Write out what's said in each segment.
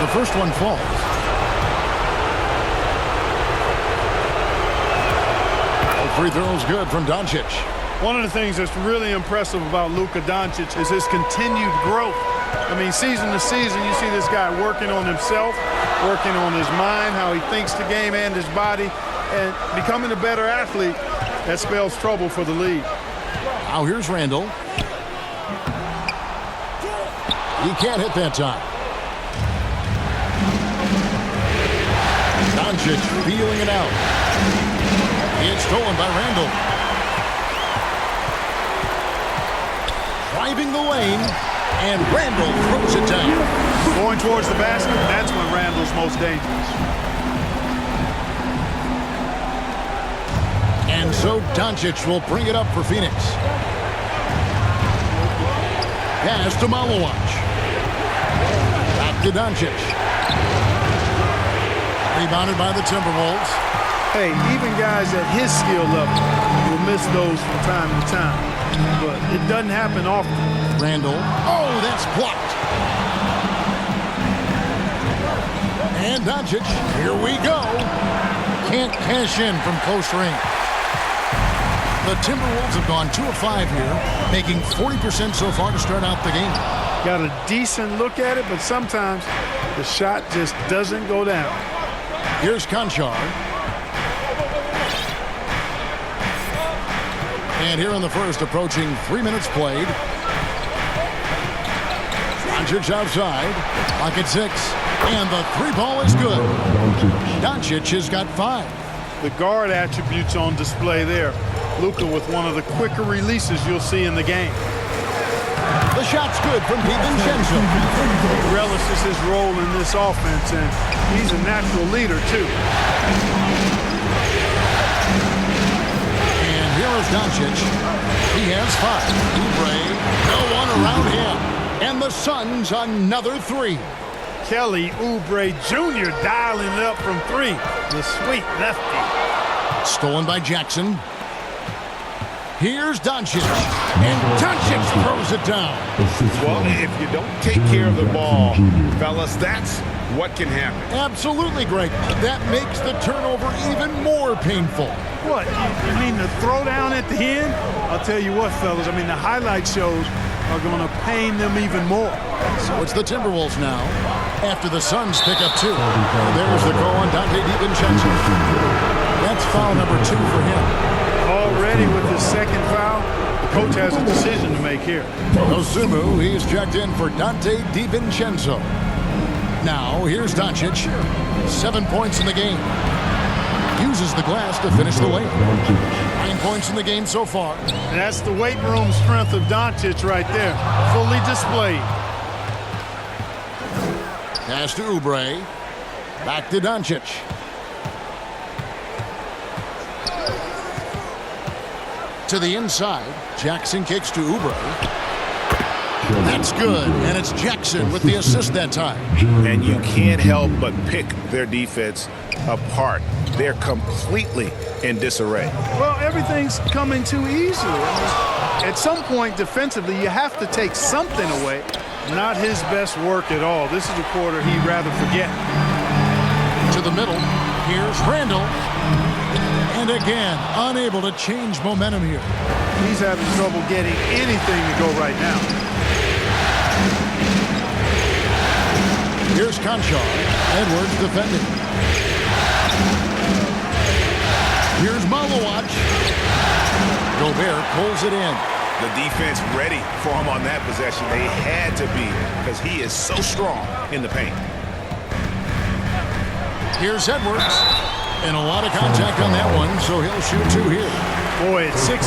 The first one falls. Free throw's good from Doncic. One of the things that's really impressive about Luka Doncic is his continued growth. I mean, season to season, you see this guy working on himself, working on his mind, how he thinks the game and his body, and becoming a better athlete. That spells trouble for the league. Now here's Randall. He can't hit that time. Doncic feeling it out. It's stolen by Randall. Driving the lane, and Randall throws it down. Going towards the basket, that's when Randall's most dangerous. And so Doncic will bring it up for Phoenix. Pass to Malowacz. Back to Doncic. Rebounded by the Timberwolves. Hey, even guys at his skill level will miss those from time to time. But it doesn't happen often. Randall. Oh, that's blocked. And Doncic. Here we go. Can't cash in from close range. The Timberwolves have gone 2 of 5 here, making 40% so far to start out the game. Got a decent look at it, but sometimes the shot just doesn't go down. Here's Conchar. And here in the first, approaching 3 minutes played. Doncic outside. Clock at 6. And the 3-ball is good. Doncic has got 5. The guard attributes on display there. Luka with one of the quicker releases you'll see in the game. The shot's good from DiVincenzo. He relishes his role in this offense, and he's a natural leader, too. And here is Doncic. He has 5. Oubre, no one around him. And the Suns another 3. Kelly Oubre Jr. dialing it up from 3. The sweet lefty. Stolen by Jackson. Here's Doncic. And Doncic throws it down. Well, if you don't take care of the ball, fellas, that's what can happen. Absolutely, Greg. That makes the turnover even more painful. What? You mean the throwdown at the end? I'll tell you what, fellas. I mean, the highlight shows are going to pain them even more. So it's the Timberwolves now after the Suns pick up 2. There's the call on Donte DiVincenzo. That's foul number 2 for him. Already with his second foul, the coach has a decision to make here. Osumu, he's checked in for Donte DiVincenzo. Now, here's Doncic. 7 points in the game. Uses the glass to finish the lane. 9 points in the game so far. And that's the weight room strength of Doncic right there. Fully displayed. Pass to Oubre. Back to Doncic. To the inside. Jackson kicks to Oubre. That's good. And it's Jackson with the assist that time. And you can't help but pick their defense apart. They're completely in disarray. Well, everything's coming too easily. At some point defensively, you have to take something away. Not his best work at all. This is a quarter he'd rather forget. To the middle. Here's Randall. And again, unable to change momentum here. He's having trouble getting anything to go right now. Here's Conchar. Edwards defending. Here's Malowacz. Gobert pulls it in. The defense ready for him on that possession. They had to be because he is so strong in the paint. Here's Edwards. And a lot of contact on that one, so he'll shoot 2 here. Boy, at 6'4",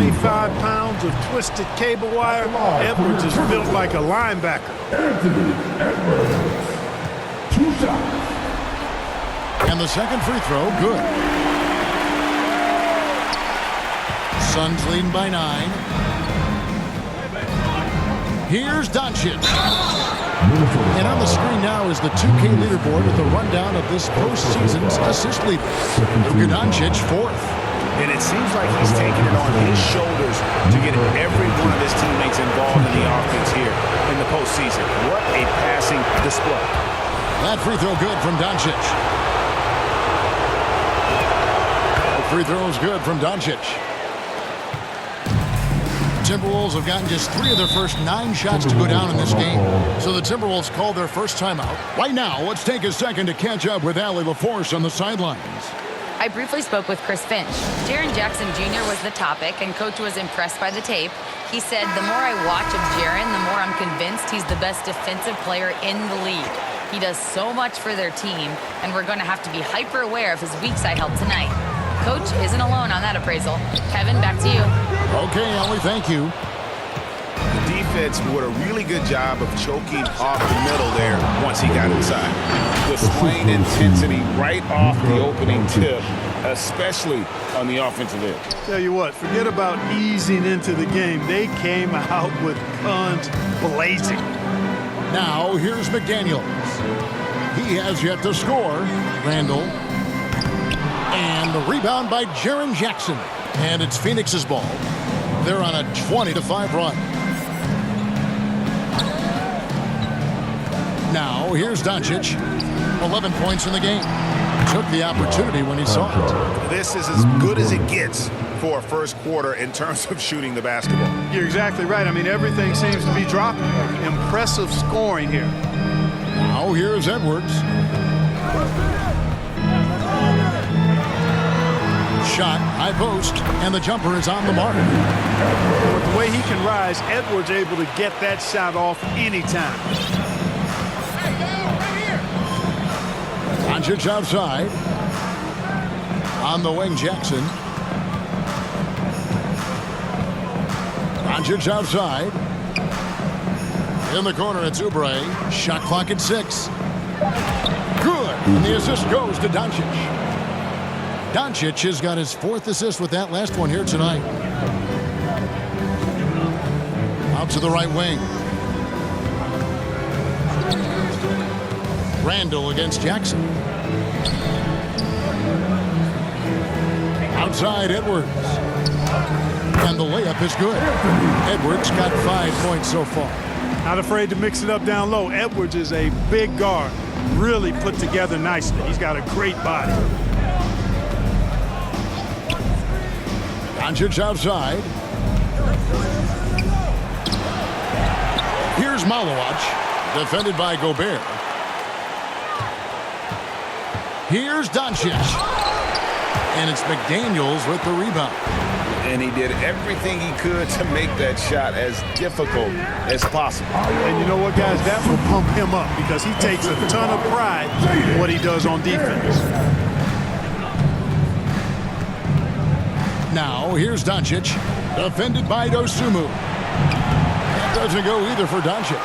225 pounds of twisted cable wire, Edwards is built like a linebacker. And the second free throw, good. Suns leading by 9. Here's Doncic. And on the screen now is the 2K leaderboard with a rundown of this postseason's assist leader. Luka Doncic, 4th. And it seems like he's taking it on his shoulders to get every one of his teammates involved in the offense here in the postseason. What a passing display. That free throw good from Doncic. The free throw is good from Doncic. Timberwolves have gotten just 3 of their first 9 shots to go down in this game. So the Timberwolves called their first timeout. Right now, let's take a second to catch up with Allie LaForce on the sidelines. I briefly spoke with Chris Finch. Jaren Jackson Jr. was the topic, and Coach was impressed by the tape. He said, the more I watch of Jaren, the more I'm convinced he's the best defensive player in the league. He does so much for their team, and we're going to have to be hyper aware of his weak side help tonight. Coach isn't alone on that appraisal. Kevin, back to you. Okay, Allie, thank you. The defense did a really good job of choking off the middle there once he got inside. Displaying intensity right off the opening tip, especially on the offensive end. Tell you what, forget about easing into the game. They came out with guns blazing. Now, here's McDaniels. He has yet to score. Randall. And the rebound by Jaren Jackson. And it's Phoenix's ball. They're on a 20-5 run. Now, here's Doncic. 11 points in the game. Took the opportunity when he saw it. This is as good as it gets for a first quarter in terms of shooting the basketball. You're exactly right. I mean, everything seems to be dropping. Impressive scoring here. Now, here's Edwards. Shot, high post, and the jumper is on the mark. With the way he can rise, Edwards able to get that shot off anytime. Doncic outside. On the wing, Jackson. Doncic outside. In the corner, it's Oubre. Shot clock at 6. Good. And the assist goes to Doncic. Doncic has got his 4th assist with that last one here tonight. Out to the right wing. Randall against Jackson. Outside, Edwards. And the layup is good. Edwards got 5 points so far. Not afraid to mix it up down low. Edwards is a big guard. Really put together nicely. He's got a great body. Doncic outside. Here's Malawach, defended by Gobert. Here's Doncic. And it's McDaniels with the rebound. And he did everything he could to make that shot as difficult as possible. And you know what, guys? That will pump him up because he takes a ton of pride in what he does on defense. Now, here's Doncic, defended by Dosunmu. That doesn't go either for Doncic.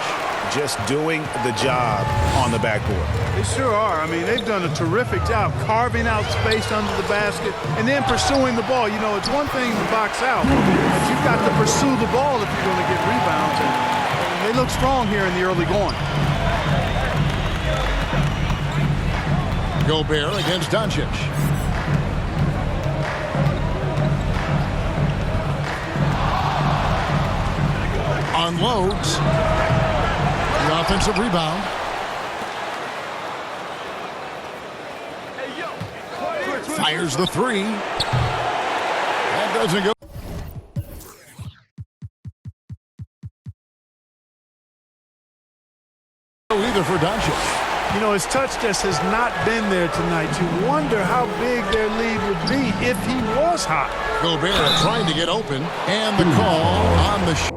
Just doing the job on the backboard. They sure are. I mean, they've done a terrific job carving out space under the basket and then pursuing the ball. You know, it's one thing to box out, but you've got to pursue the ball if you're going to get rebounds. And they look strong here in the early going. Gobert against Doncic. Unloads. The offensive rebound. Fires the 3. That doesn't go. Either for Doncic. You know, his touch just has not been there tonight. You wonder how big their lead would be if he was hot. Gobert trying to get open, and the call on the shot.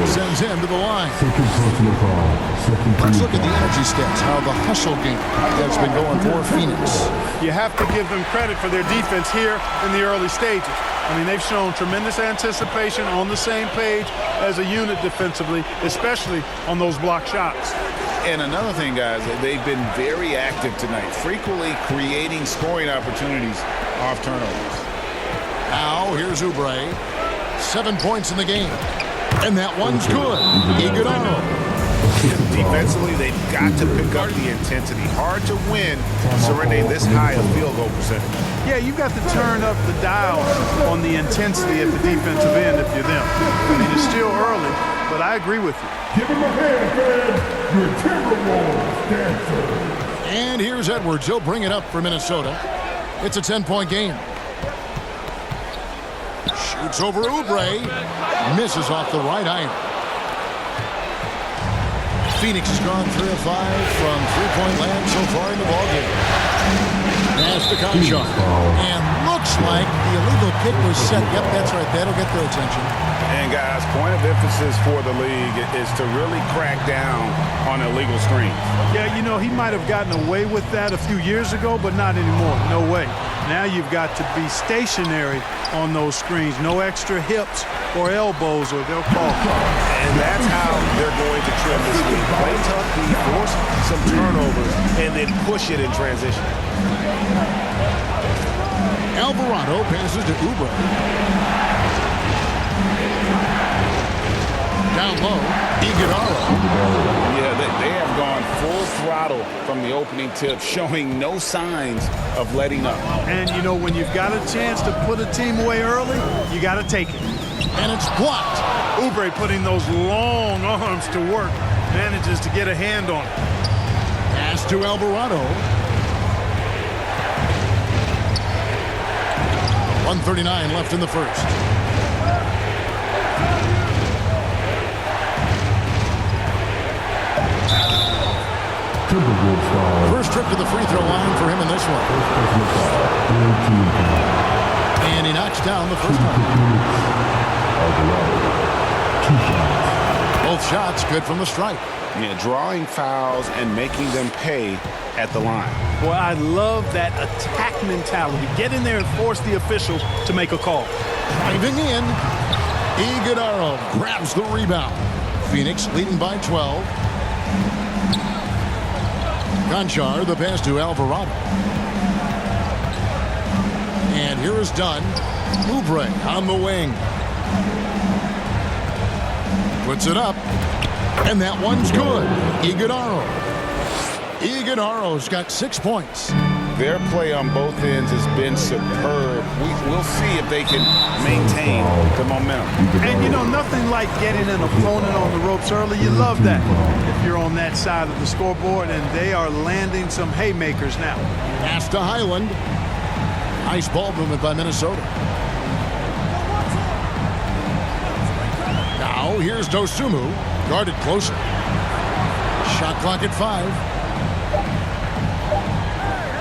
Sends him to the line. Let's look at the energy stats, how the hustle game has been going for Phoenix. You have to give them credit for their defense here in the early stages. I mean, they've shown tremendous anticipation, on the same page as a unit defensively, especially on those block shots. And another thing, guys, they've been very active tonight, frequently creating scoring opportunities off turnovers. Now, here's Oubre. 7 points in the game. And that one's good. Iguodala. Defensively, they've got to pick up the intensity. Hard to win surrendering this high a field goal percentage. Yeah, you've got to turn up the dial on the intensity at the defensive end if you're them. I mean, it's still early, but I agree with you. Give him a hand, man. Your Timberwolves dancer. And here's Edwards. He'll bring it up for Minnesota. It's a 10-point game. Shoots over Oubre. Misses off the right iron. Phoenix has gone 3 of 5 from three-point land so far in the ballgame. Pass to Conchar. And looks like the illegal kick was set. Yep, that's right. That'll get their attention. And guys, point of emphasis for the league is to really crack down on illegal screens. Yeah, you know, he might have gotten away with that a few years ago, but not anymore. No way. Now you've got to be stationary on those screens. No extra hips or elbows or they'll call. And that's how they're going to trim this league. Play tough, force some turnovers, and then push it in transition. Alvarado passes to Oubre. Down low, Iguodala. Yeah, they have gone full throttle from the opening tip, showing no signs of letting up. And, you know, when you've got a chance to put a team away early, you got to take it. And it's blocked. Oubre putting those long arms to work, manages to get a hand on it. Pass to Alvarado. 1:39 left in the first. Timberwolves foul. First trip to the free throw line for him in this one. And he knocks down the first one. Both shots good from the stripe. Yeah, drawing fouls and making them pay at the line. Boy, I love that attack mentality. Get in there and force the official to make a call. Driving in. Iguodala grabs the rebound. Phoenix leading by 12. Conchar, the pass to Alvarado. And here is Dunn. Oubre on the wing. Puts it up. And that one's good. Iguodala. Iguodala's got 6 points. Their play on both ends has been superb. We'll see if they can maintain the momentum. And, you know, nothing like getting an opponent on the ropes early. You love that if you're on that side of the scoreboard, and they are landing some haymakers now. Pass to Highland. Nice ball movement by Minnesota. Now here's Dosunmu, guarded closely. Shot clock at 5.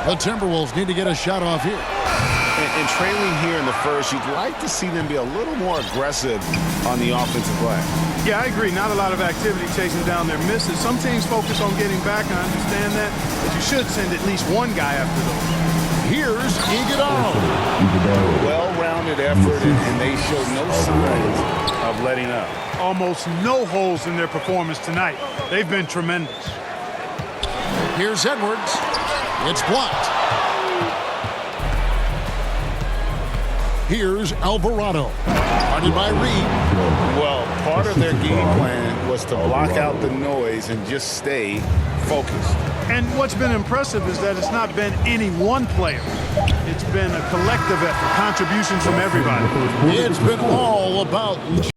The Timberwolves need to get a shot off here. And trailing here in the first, you'd like to see them be a little more aggressive on the offensive glass. Yeah, I agree. Not a lot of activity chasing down their misses. Some teams focus on getting back. I understand that. But you should send at least one guy after those. Here's Iguodala. Well-rounded effort, and they showed no signs of letting up. Almost no holes in their performance tonight. They've been tremendous. Here's Edwards. It's blocked. Here's Alvarado. Guarded by Reed. Well, part of their game plan was to block out the noise and just stay focused. And what's been impressive is that it's not been any one player. It's been a collective effort, contributions from everybody. It's been all about